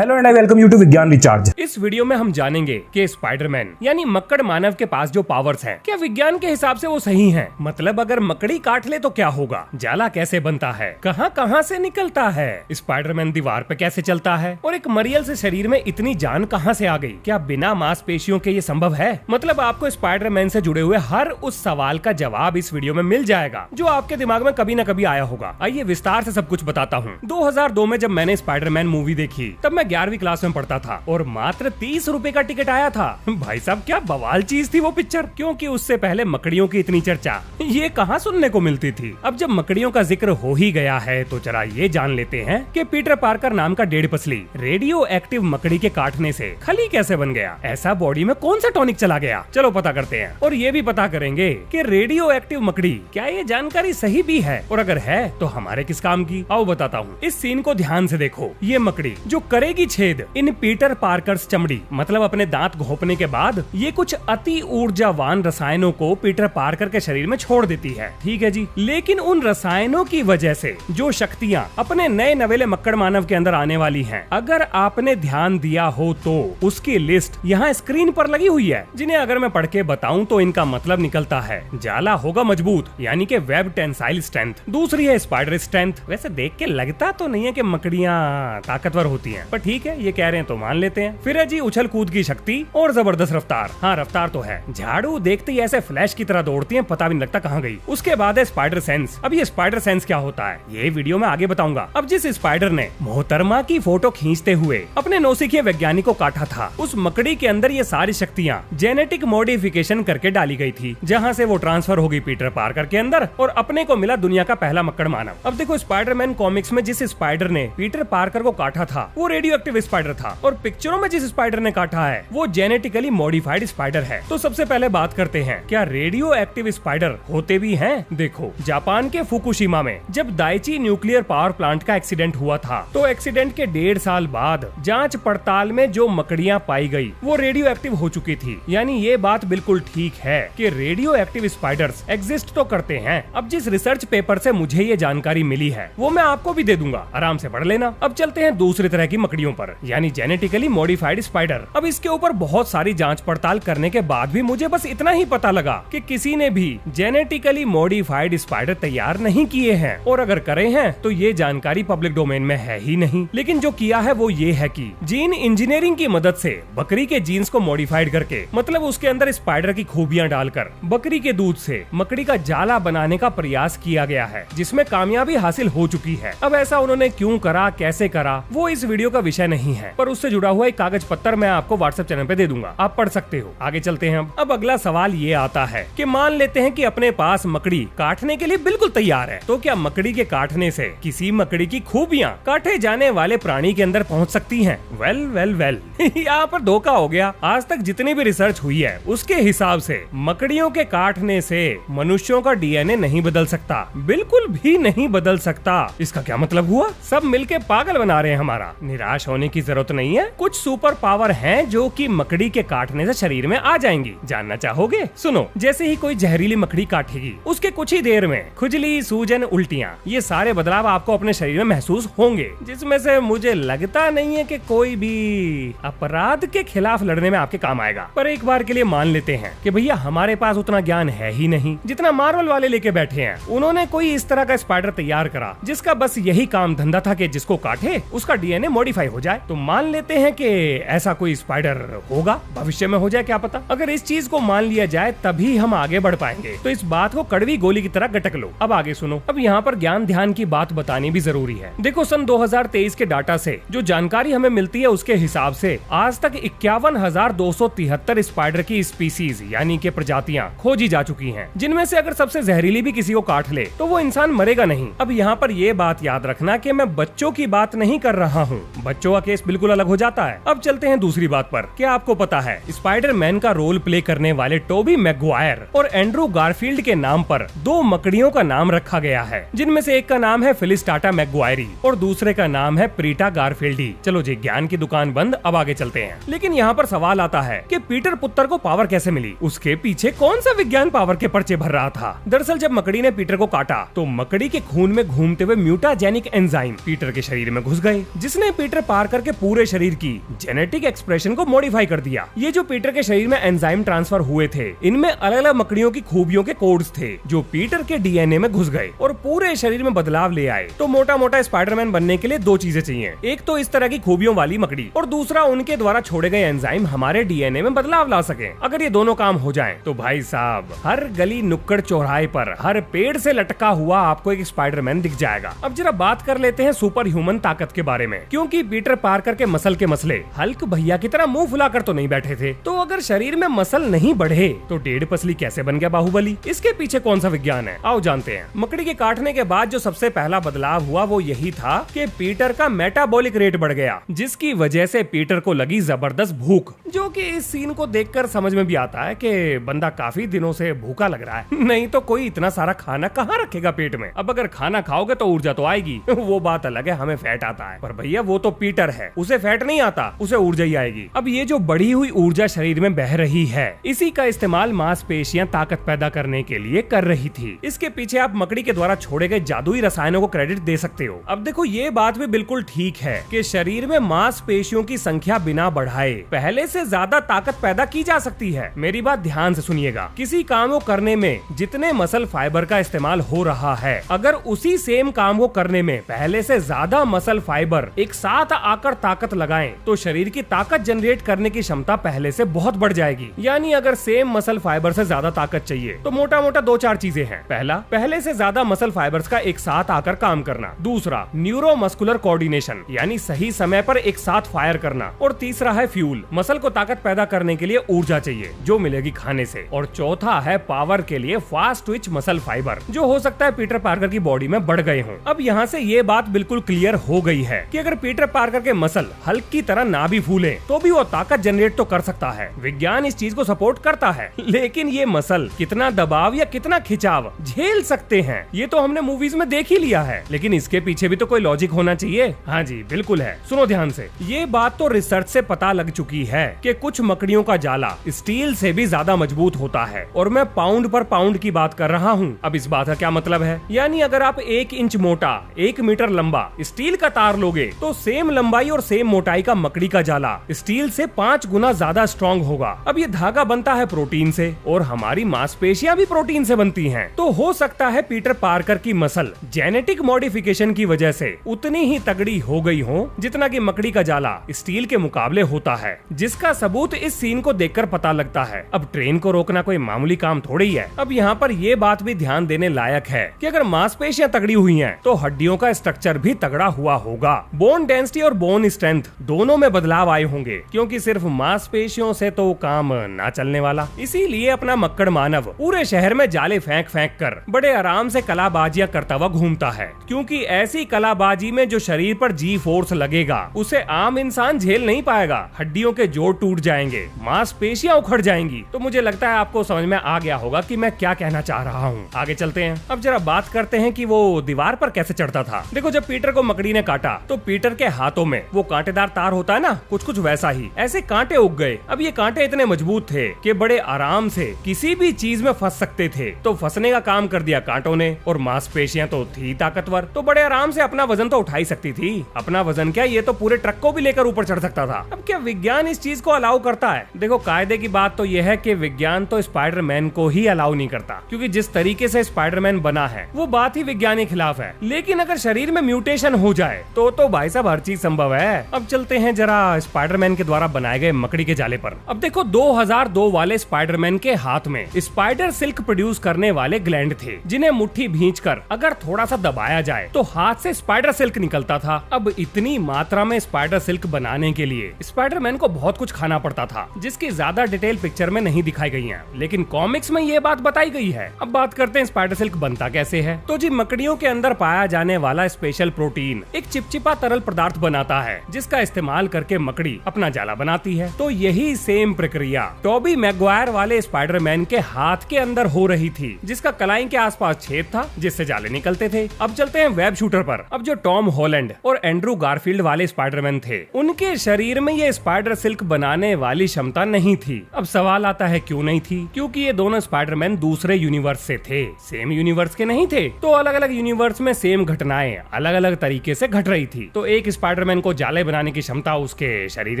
Hello and I welcome you to Vigyan recharge. इस video में हम जानेंगे कि स्पाइडरमैन यानी मक्कड़ मानव के पास जो पावर्स हैं, क्या विज्ञान के हिसाब से वो सही हैं? मतलब अगर मकड़ी काट ले तो क्या होगा, जाला कैसे बनता है, कहां से निकलता है, स्पाइडरमैन दीवार पे कैसे चलता है, और एक मरियल से शरीर में इतनी जान कहां से आ गई, क्या बिना मांसपेशियों के ये संभव है? मतलब आपको स्पाइडरमैन से जुड़े हुए हर उस सवाल का जवाब इस वीडियो में मिल जाएगा जो आपके दिमाग में कभी न कभी आया होगा। आइए विस्तार से सब कुछ बताता हूँ। 2002 में जब मैंने स्पाइडरमैन मूवी देखी तब मैं 11वीं क्लास में पढ़ता था और मात्र 30 रुपए का टिकट आया था। भाई साहब क्या बवाल चीज थी वो पिक्चर, क्योंकि उससे पहले मकड़ियों की इतनी चर्चा ये कहाँ सुनने को मिलती थी। अब जब मकड़ियों का जिक्र हो ही गया है तो जरा ये जान लेते हैं कि पीटर पार्कर नाम का डेढ़ पसली रेडियो एक्टिव मकड़ी के काटने से खली कैसे बन गया, ऐसा बॉडी में कौन सा टॉनिक चला गया, चलो पता करते हैं। और ये भी पता करेंगे कि रेडियो एक्टिव मकड़ी क्या ये जानकारी सही भी है, और अगर है तो हमारे किस काम की, आओ बताता हूँ। इस सीन को ध्यान से देखो। ये मकड़ी जो करेगी छेद इन पीटर पार्कर्स चमड़ी, मतलब अपने दांत घोंपने के बाद ये कुछ अति ऊर्जावान रसायनों को पीटर पार्कर के शरीर में छोड़ देती है, ठीक है जी। लेकिन उन रसायनों की वजह से जो शक्तियाँ अपने नए नवेले मक्कड़ मानव के अंदर आने वाली हैं, अगर आपने ध्यान दिया हो तो उसकी लिस्ट यहाँ स्क्रीन पर लगी हुई है, जिन्हें अगर मैं पढ़ के बताऊं तो इनका मतलब निकलता है जाला होगा मजबूत यानी कि वेब टेंसाइल स्ट्रेंथ, दूसरी है स्पाइडर स्ट्रेंथ। वैसे देख के लगता तो नहीं है कि मकड़ियाँ ताकतवर होती हैं, पर ठीक है ये कह रहे हैं तो मान लेते हैं। फिर है जी उछल कूद की शक्ति और जबरदस्त रफ्तार। हाँ रफ्तार तो है, झाड़ू देखते ही ऐसे फ्लैश की तरह दौड़ती हैं, पता भी नहीं लगता कहाँ गई। उसके बाद है स्पाइडर सेंस। अब ये स्पाइडर सेंस क्या होता है ये वीडियो में आगे बताऊंगा। अब जिस स्पाइडर ने मोहतरमा की फोटो खींचते हुए अपने नौसिखिए वैज्ञानिक को काटा था, उस मकड़ी के अंदर ये सारी शक्तियाँ जेनेटिक मॉडिफिकेशन करके डाली गई थी, जहाँ से वो ट्रांसफर हो गई पीटर पार्कर के अंदर और अपने को मिला दुनिया का पहला मक्कड़ मानव। अब देखो स्पाइडरमैन कॉमिक्स में जिस स्पाइडर ने पीटर पार्कर को काटा था वो रेडियो एक्टिव स्पाइडर था, और पिक्चरों में जिस स्पाइडर ने काटा है वो जेनेटिकली मॉडिफाइड स्पाइडर है। तो सबसे पहले बात करते हैं क्या रेडियो एक्टिव स्पाइडर होते भी हैं। देखो जापान के फुकुशिमा में जब दाइची न्यूक्लियर पावर प्लांट का एक्सीडेंट हुआ था, तो एक्सीडेंट के 1.5 साल बाद जांच पड़ताल में जो मकड़ियां पाई गई वो रेडियो एक्टिव हो चुकी थी। यानी ये बात बिल्कुल ठीक है कि रेडियो एक्टिव स्पाइडर्स एग्जिस्ट तो करते हैं। अब जिस रिसर्च पेपर से मुझे ये जानकारी मिली है वो मैं आपको भी दे दूंगा, आराम से पढ़ लेना। अब चलते हैं दूसरी तरह की मकड़ियों पर, यानी जेनेटिकली मॉडिफाइड स्पाइडर। अब इसके ऊपर बहुत सारी जांच पड़ताल करने के बाद भी मुझे बस इतना ही पता लगा कि किसी ने भी जेनेटिकली मॉडिफाइड स्पाइडर तैयार नहीं किए हैं, और अगर करे हैं तो ये जानकारी पब्लिक डोमेन में है ही नहीं। लेकिन जो किया है वो ये है कि जीन इंजीनियरिंग की मदद से बकरी के जीन्स को मॉडिफाइड करके, मतलब उसके अंदर स्पाइडर की खूबियां डालकर बकरी के दूध से मकड़ी का जाला बनाने का प्रयास किया गया है, जिसमें कामयाबी हासिल हो चुकी है। अब ऐसा उन्होंने क्यों करा, कैसे करा, वो इस वीडियो का विषय नहीं है, पर उससे जुड़ा हुआ एक कागज पत्तर मैं आपको व्हाट्सएप चैनल पे दे दूंगा, आप पढ़ सकते हो। आगे चलते हैं। अब अगला सवाल ये आता है कि मान लेते हैं कि अपने पास मकड़ी काटने के लिए बिल्कुल तैयार है, तो क्या मकड़ी के काटने से किसी मकड़ी की खूबियां काटे जाने वाले प्राणी के अंदर पहुंच सकती हैं? वेल यहाँ पर धोखा हो गया। आज तक जितनी भी रिसर्च हुई है उसके हिसाब से मकड़ियों के काटने से मनुष्यों का डीएनए नहीं बदल सकता, बिल्कुल भी नहीं बदल सकता। इसका क्या मतलब हुआ? सब मिलके पागल बना रहे हैं हमारा। निराश होने की जरूरत नहीं है, कुछ सुपर पावर हैं जो कि मकड़ी के काटने से शरीर में आ जाएंगी। जानना चाहोगे? सुनो, जैसे ही कोई जहरीली मकड़ी काटेगी उसके कुछ ही देर में खुजली, सूजन, उल्टियाँ, ये सारे बदलाव आपको अपने शरीर में महसूस होंगे, जिसमें से मुझे लगता नहीं है कि कोई भी अपराध के खिलाफ लड़ने में आपके काम आएगा। पर एक बार के लिए मान लेते हैं कि भैया हमारे पास उतना ज्ञान है ही नहीं जितना मार्वल वाले लेके बैठे हैं। उन्होंने कोई इस तरह का स्पाइडर तैयार करा जिसका बस यही काम धंधा था कि जिसको काटे उसका डीएनए मॉडिफाई हो जाए। तो मान लेते हैं कि ऐसा कोई स्पाइडर होगा, भविष्य में हो जाए क्या पता। अगर इस चीज को मान लिया जाए तभी हम आगे बढ़ पाएंगे, तो इस बात को कड़वी गोली की तरह गटक लो। अब आगे सुनो। अब यहाँ पर ज्ञान ध्यान की बात बतानी भी जरूरी है। देखो सन 2023 के डाटा से जो जानकारी हमें मिलती है उसके हिसाब से आज तक 51,273 स्पाइडर की स्पीसीज यानी कि प्रजातियां खोजी जा चुकी हैं, जिनमें से अगर सबसे जहरीली भी किसी को काट ले तो वो इंसान मरेगा नहीं। अब यहाँ पर ये बात याद रखना कि मैं बच्चों की बात नहीं कर रहा हूँ, बच्चों का केस बिल्कुल अलग हो जाता है। अब चलते हैं दूसरी बात पर। क्या आपको पता है स्पाइडरमैन का रोल प्ले करने वाले टोबी मैगवायर और एंड्रू गारफील्ड के नाम पर 2 मकड़ियों का नाम रखा गया है, जिनमें से एक का नाम है फिलिस्टाटा मैगवायरी और दूसरे का नाम है प्रीटा गारफील्डी। चलो जी ज्ञान की दुकान बंद, अब आगे चलते हैं। लेकिन यहाँ पर सवाल आता है कि पीटर पुत्र को पावर कैसे मिली, उसके पीछे कौन सा विज्ञान पावर के पर्चे भर रहा था। दरअसल जब मकड़ी ने पीटर को काटा तो मकड़ी के खून में घूमते हुए म्यूटाजेनिक एंजाइम पीटर के शरीर में घुस गए, जिसने पीटर पार्कर के पूरे शरीर की जेनेटिक एक्सप्रेशन को मॉडिफाई कर दिया। ये जो पीटर के शरीर में एंजाइम ट्रांसफर हुए थे, इनमें अलग अलग मकड़ियों की खूबियों के कोड्स थे जो पीटर के डीएनए में घुस गए और पूरे शरीर में बदलाव ले आए। तो मोटा मोटा स्पाइडरमैन बनने के लिए दो चीजें चाहिए, एक तो इस तरह की खूबियों वाली मकड़ी और दूसरा उनके द्वारा छोड़े गए एंजाइम हमारे डीएनए में बदलाव ला सके। अगर ये दोनों काम हो जाएं, तो भाई साहब हर गली नुक्कड़ चौराहे पर हर पेड़ से लटका हुआ आपको एक स्पाइडरमैन दिख जाएगा। अब जरा बात कर लेते हैं सुपर ह्यूमन ताकत के बारे में, क्योंकि पीटर पार्कर के मसल के मसले हल्क भैया की तरह मुंह फुलाकर तो नहीं बैठे थे। तो अगर शरीर में मसल नहीं बढ़े तो डेढ़ पसली कैसे बन गया बाहुबली? इसके पीछे कौन सा विज्ञान है, आओ जानते हैं। मकड़ी के काटने के बाद जो सबसे पहला बदलाव हुआ वो यही था कि पीटर का मेटाबॉलिक रेट बढ़ गया, जिसकी वजह से पीटर को लगी जबरदस्त भूख, जो कि इस सीन को देखकर समझ में भी आता है कि बंदा काफी दिनों से भूखा लग रहा है। नहीं तो कोई इतना सारा खाना कहाँ रखेगा पेट में। अब अगर खाना खाओगे तो ऊर्जा तो आएगी, वो बात अलग है, हमें फैट आता है, पर भैया वो तो पीटर है, उसे फैट नहीं आता, उसे ऊर्जा ही आएगी। अब ये जो बढ़ी हुई ऊर्जा शरीर में बह रही है, इसी का इस्तेमाल मांसपेशियां ताकत पैदा करने के लिए कर रही थी। इसके पीछे आप मकड़ी के द्वारा छोड़े गए जादुई रसायनों को क्रेडिट दे सकते हो। अब देखो ये बात भी बिल्कुल ठीक है कि शरीर में मांसपेशियों की संख्या बिना बढ़ाए पहले से ज्यादा ताकत पैदा की जा सकती है। मेरी बात ध्यान से सुनिएगा, किसी काम को करने में जितने मसल फाइबर का इस्तेमाल हो रहा है, अगर उसी सेम काम को करने में पहले से ज्यादा मसल फाइबर एक साथ आकर ताकत लगाएं, तो शरीर की ताकत जनरेट करने की क्षमता पहले से बहुत बढ़ जाएगी। यानी अगर सेम मसल फाइबर से ज्यादा ताकत चाहिए तो मोटा मोटा दो चार चीजें हैं। पहला, पहले से ज्यादा मसल फाइबर्स का एक साथ आकर काम करना। दूसरा, न्यूरोमस्कुलर कोऑर्डिनेशन, यानी सही समय पर एक साथ फायर करना। और तीसरा है फ्यूल, मसल को ताकत पैदा करने के लिए ऊर्जा चाहिए जो मिलेगी खाने से। और चौथा है पावर के लिए फास्ट ट्विच मसल फाइबर, जो हो सकता है पीटर पार्कर की बॉडी में बढ़ गए हों। अब यहाँ से ये बात बिल्कुल क्लियर हो गई है कि अगर पीटर पार्कर के मसल हल्क की तरह ना भी फूले तो भी वो ताकत जनरेट तो कर सकता है। विज्ञान इस चीज को सपोर्ट करता है, लेकिन ये मसल कितना दबाव या कितना खिंचाव झेल सकते हैं ये तो हमने मूवीज में देख ही लिया है। लेकिन इसके पीछे भी तो कोई लॉजिक होना चाहिए। हाँ जी बिल्कुल है, सुनो ध्यान से। ये बात तो रिसर्च से पता लग चुकी है कि कुछ मकड़ियों का जाला स्टील से भी ज्यादा मजबूत होता है, और मैं पाउंड पर पाउंड की बात कर रहा हूँ। अब इस बात का क्या मतलब है? यानी अगर आप 1 इंच मोटा 1 मीटर लंबा स्टील का तार लोगे तो सेम लंबाई और सेम मोटाई का मकड़ी का जाला स्टील से 5 गुना ज्यादा स्ट्रॉन्ग होगा। अब ये धागा बनता है प्रोटीन से, और हमारी मांसपेशियां भी प्रोटीन से बनती हैं। तो हो सकता है पीटर पार्कर की मसल जेनेटिक मॉडिफिकेशन की वजह से उतनी ही तगड़ी हो गई हो जितना कि मकड़ी का जाला स्टील के मुकाबले होता है, जिसका सबूत इस सीन को देखकर पता लगता है। अब ट्रेन को रोकना कोई मामूली काम थोड़ी है। अब यहाँ पर ये बात भी ध्यान देने लायक है कि अगर मांसपेशियां तगड़ी हुई हैं, तो हड्डियों का स्ट्रक्चर भी तगड़ा हुआ होगा। बोन डेंसिटी और बोन स्ट्रेंथ दोनों में बदलाव आए होंगे, क्योंकि सिर्फ मांसपेशियों से तो काम ना चलने वाला। इसीलिए अपना मक्कड़ मानव पूरे शहर में जाले फेंक फेंक कर बड़े आराम से कलाबाजियां करता हुआ घूमता है, क्योंकि ऐसी कलाबाजी में जो शरीर पर जी फोर्स लगेगा उसे आम इंसान झेल नहीं पाएगा। हड्डियों के जोड़ टूट जाएंगे, मांसपेशियां उखड़ जाएंगी। तो मुझे लगता है आपको समझ में आ गया होगा कि मैं क्या कहना चाह रहा हूँ। आगे चलते हैं। अब जरा बात करते हैं कि वो दीवार पर कैसे चढ़ता था। देखो जब पीटर को मकड़ी ने काटा तो पीटर के हाथों में वो कांटेदार तार होता है ना, कुछ कुछ वैसा ही ऐसे कांटे उग गए। अब ये कांटे इतने मजबूत थे कि बड़े आराम से किसी भी चीज में फंस सकते थे। तो फंसने का काम कर दिया कांटों ने, और मांसपेशियां तो थी ताकतवर, तो बड़े आराम से अपना वजन तो उठा ही सकती थी। अपना वजन क्या, ये तो पूरे ट्रक को भी लेकर ऊपर चढ़ सकता था। अब क्या विज्ञान इस चीज को अलाउ करता है? देखो कायदे की बात तो यह है कि विज्ञान तो स्पाइडरमैन को ही अलाउ नहीं करता, क्योंकि जिस तरीके से स्पाइडरमैन बना है वो बात ही विज्ञान के खिलाफ है। लेकिन अगर शरीर में म्यूटेशन हो जाए तो भाई साहब हर चीज संभव है। अब चलते हैं जरा स्पाइडरमैन के द्वारा बनाए गए मकड़ी के जाले पर। अब देखो 2002 वाले स्पाइडरमैन के हाथ में स्पाइडर सिल्क प्रोड्यूस करने वाले ग्लैंड थे, जिन्हें मुट्ठी भींचकर अगर थोड़ा सा दबाया जाए तो हाथ से स्पाइडर सिल्क निकलता था। अब इतनी मात्रा में स्पाइडर सिल्क बनाने के लिए स्पाइडरमैन को बहुत कुछ खाना पड़ता था, जिसकी ज्यादा डिटेल पिक्चर में नहीं दिखाई गई है, लेकिन कॉमिक्स में ये बात बताई गई है। अब बात करते हैं स्पाइडर सिल्क बनता कैसे है। तो जी मकड़ियों के अंदर पाया जाने वाला स्पेशल प्रोटीन एक चिपचिपा तरल पदार्थ बनाता है, जिसका इस्तेमाल करके मकड़ी अपना जाला बनाती है। तो यही सेम प्रक्रिया टॉबी मैगवायर वाले स्पाइडरमैन के हाथ के अंदर हो रही थी, जिसका कलाई के आसपास छेद था जिससे जाले निकलते थे। अब चलते हैं वेब शूटर पर। अब जो टॉम हॉलैंड और एंड्रू गारफील्ड वाले स्पाइडरमैन थे, उनके शरीर में ये स्पाइडर सिल्क बनाने वाली क्षमता नहीं थी। अब सवाल आता है क्यों नहीं थी? क्योंकि ये दोनों स्पाइडरमैन दूसरे यूनिवर्स से थे, सेम यूनिवर्स के नहीं थे। तो अलग अलग यूनिवर्स में सेम घटनाएं अलग अलग तरीके से घट रही थी। तो एक स्पाइडर स्पाइडरमैन को जाले बनाने की क्षमता उसके शरीर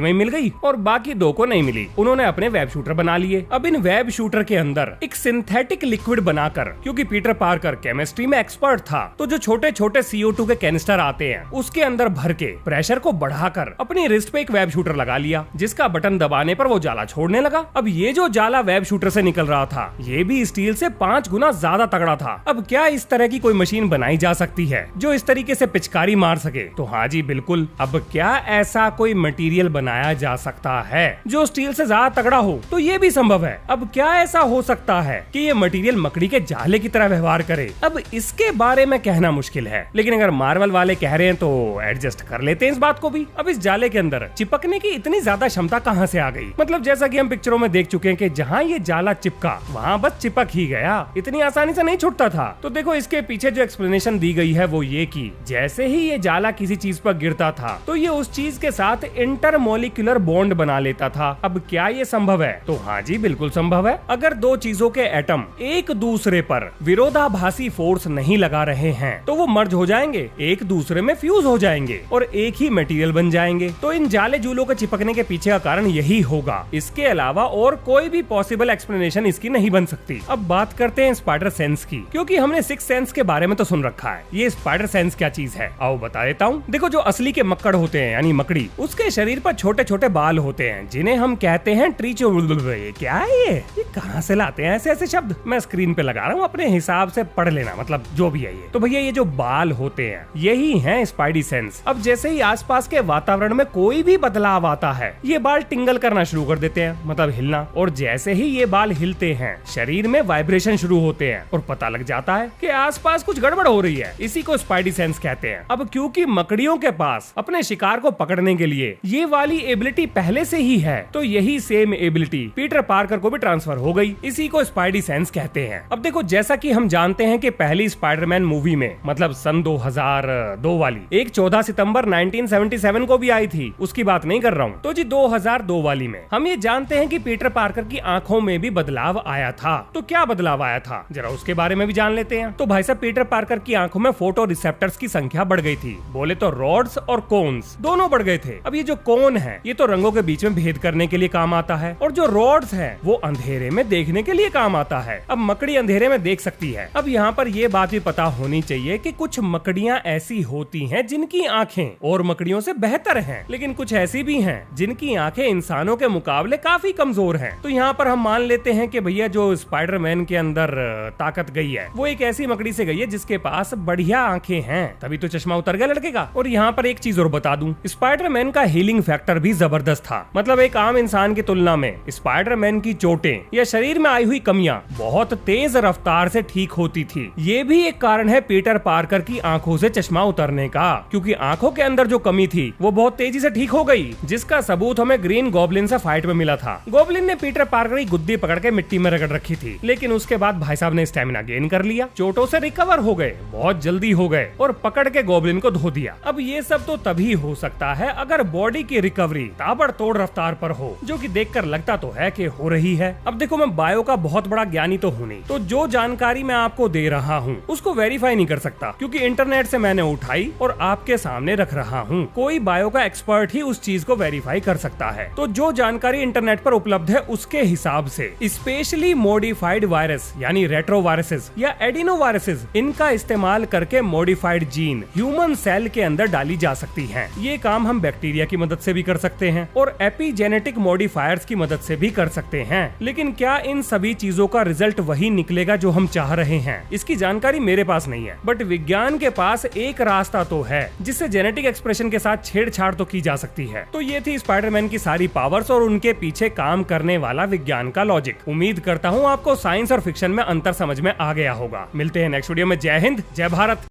में मिल गई और बाकी दो को नहीं मिली। उन्होंने अपने वेब शूटर बना लिए। अब इन वेब शूटर के अंदर एक सिंथेटिक लिक्विड बनाकर, क्योंकि पीटर पार्कर केमिस्ट्री में एक्सपर्ट था, तो जो छोटे छोटे CO2 के कैनिस्टर आते हैं उसके अंदर भर के प्रेशर को बढ़ाकर अपनी रिस्ट पे एक वेब शूटर लगा लिया, जिसका बटन दबाने पर वो जाला छोड़ने लगा। अब ये जो जाला वेब शूटर से निकल रहा था ये भी स्टील से 5 गुना ज्यादा तगड़ा था। अब क्या इस तरह की कोई मशीन बनाई जा सकती है जो इस तरीके से पिचकारी मार सके? तो हाँ जी बिल्कुल। अब क्या ऐसा कोई मटेरियल बनाया जा सकता है जो स्टील से ज्यादा तगड़ा हो? तो ये भी संभव है। अब क्या ऐसा हो सकता है कि ये मटेरियल मकड़ी के जाले की तरह व्यवहार करे? अब इसके बारे में कहना मुश्किल है, लेकिन अगर मार्वल वाले कह रहे हैं तो एडजस्ट कर लेते हैं इस बात को भी। अब इस जाले के अंदर चिपकने की इतनी ज्यादा क्षमता कहाँ से आ गई? मतलब जैसा कि हम पिक्चरों में देख चुके हैं कि जहाँ ये जाला चिपका वहाँ बस चिपक ही गया, इतनी आसानी से नहीं छूटता था। तो देखो इसके पीछे जो एक्सप्लेनेशन दी गई है वो ये कि जैसे ही ये जाला किसी चीज पर गिरता था तो ये उस चीज के साथ इंटरमोलिकुलर बॉन्ड बना लेता था। अब क्या ये संभव है? तो हाँ जी बिल्कुल संभव है। अगर दो चीजों के एटम एक दूसरे पर विरोधाभासी फोर्स नहीं लगा रहे हैं तो वो मर्ज हो जाएंगे, एक दूसरे में फ्यूज हो जाएंगे और एक ही मटेरियल बन जाएंगे। तो इन जाले जूलों के चिपकने के पीछे का कारण यही होगा। इसके अलावा और कोई भी पॉसिबल एक्सप्लेनेशन इसकी नहीं बन सकती। अब बात करते हैं स्पाइडर सेंस की, क्योंकि हमने सिक्स सेंस के बारे में तो सुन रखा है। ये स्पाइडर सेंस क्या चीज है आओ बता देता हूँ। देखो जो असली के मक्कड़ होते हैं यानी मकड़ी, उसके शरीर पर छोटे छोटे बाल होते हैं जिन्हें हम कहते हैं ट्रीचो। क्या है ये कहाँ से लाते हैं ऐसे ऐसे शब्द? मैं स्क्रीन पे लगा रहा हूँ, अपने हिसाब से पढ़ लेना, मतलब जो भी है ये। तो भैया ये जो बाल होते हैं यही है स्पाइडी सेंस। अब जैसे ही आसपास के वातावरण में कोई भी बदलाव आता है ये बाल टिंगल करना शुरू कर देते हैं, मतलब हिलना। और जैसे ही ये बाल हिलते हैं शरीर में वाइब्रेशन शुरू होते हैं और पता लग जाता है कि आसपास कुछ गड़बड़ हो रही है। इसी को स्पाइडी सेंस कहते हैं। अब क्योंकि मकड़ियों के पास अपने शिकार को पकड़ने के लिए ये वाली एबिलिटी पहले से ही है, तो यही सेम एबिलिटी पीटर पार्कर को भी ट्रांसफर हो गई। इसी को स्पाइडी सेंस कहते हैं। अब देखो जैसा कि हम जानते हैं कि पहली स्पाइडरमैन मूवी में, मतलब सन 2002 वाली, एक 14 सितंबर 1977 को भी आई थी, उसकी बात नहीं कर रहा हूँ। तो जी 2002 वाली में हम ये जानते हैं कि पीटर पार्कर की आंखों में भी बदलाव आया था। तो क्या बदलाव आया था जरा उसके बारे में भी जान लेते हैं। तो भाई साहब पीटर पार्कर की आंखों में फोटो रिसेप्टर्स की संख्या बढ़ गई थी। बोले तो रॉड्स और कोन्स दोनों बढ़ गए थे। अब ये जो कोन है ये तो रंगों के बीच में भेद करने के लिए काम आता है, और जो रॉड्स है वो अंधेरे में देखने के लिए काम आता है। अब मकड़ी अंधेरे में देख सकती है। अब यहाँ पर ये बात भी पता होनी चाहिए कि कुछ मकड़ियाँ ऐसी होती हैं जिनकी आंखें और मकड़ियों से बेहतर हैं, लेकिन कुछ ऐसी भी हैं जिनकी आंखें इंसानों के मुकाबले काफी कमजोर हैं। तो यहाँ पर हम मान लेते हैं कि भैया जो स्पाइडरमैन के अंदर ताकत गई है वो एक ऐसी मकड़ी से गई है जिसके पास बढ़िया आंखें हैं, तभी तो चश्मा उतर गया लड़के का। और यहाँ पर एक चीज और बता दूं, स्पाइडरमैन का हीलिंग फैक्टर भी जबरदस्त था। मतलब एक आम इंसान की तुलना में स्पाइडरमैन की चोटें या शरीर में आई हुई कमियां बहुत तेज रफ्तार से ठीक होती थी। ये भी एक कारण है पीटर पार्कर की आंखों से चश्मा उतरने का, क्योंकि आंखों के अंदर जो कमी थी वो बहुत तेजी से ठीक हो गई, जिसका सबूत हमें ग्रीन गॉब्लिन से फाइट में मिला था। गॉब्लिन ने पीटर पार्कर की गुद्दी पकड़ के मिट्टी में रगड़ रखी थी, लेकिन उसके बाद भाई साहब ने स्टेमिना गेन कर लिया, चोटों से रिकवर हो गए, बहुत जल्दी हो गए और पकड़ के गॉब्लिन को धो दिया। अब ये सब तो तभी हो सकता है अगर बॉडी की रिकवरी ताबड़तोड़ रफ्तार पर हो, जो कि देखकर लगता तो है कि हो रही है। अब देखो मैं बायो का बहुत बड़ा ज्ञानी तो हूँ नहीं, तो जो जानकारी मैं आपको दे रहा हूँ उसको वेरीफाई नहीं कर सकता, क्योंकि इंटरनेट से मैंने उठाई और आपके सामने रख रहा हूँ। कोई बायो का एक्सपर्ट ही उस चीज को वेरीफाई कर सकता है। तो जो जानकारी इंटरनेट पर उपलब्ध है उसके हिसाब से स्पेशली मॉडिफाइड वायरस यानी रेट्रोवायरसेस या एडिनोवायरसेस, इनका इस्तेमाल करके मॉडिफाइड जीन ह्यूमन सेल के अंदर डाली जा सकती हैं। ये काम हम बैक्टीरिया की मदद से भी कर सकते हैं और एपिजेनेटिक मॉडिफायर्स की मदद से भी कर सकते हैं। लेकिन क्या इन सभी चीजों का रिजल्ट वही निकलेगा जो हम चाह रहे हैं? इसकी जानकारी मेरे पास नहीं है, बट विज्ञान के पास एक रास्ता तो है जिससे जेनेटिक एक्सप्रेशन के साथ छेड़छाड़ तो की जा सकती है। तो ये थी स्पाइडरमैन की सारी पावर्स और उनके पीछे काम करने वाला विज्ञान का लॉजिक। उम्मीद करता हूँ आपको साइंस और फिक्शन में अंतर समझ में आ गया होगा। मिलते हैं नेक्स्ट वीडियो में। जय हिंद, जय भारत।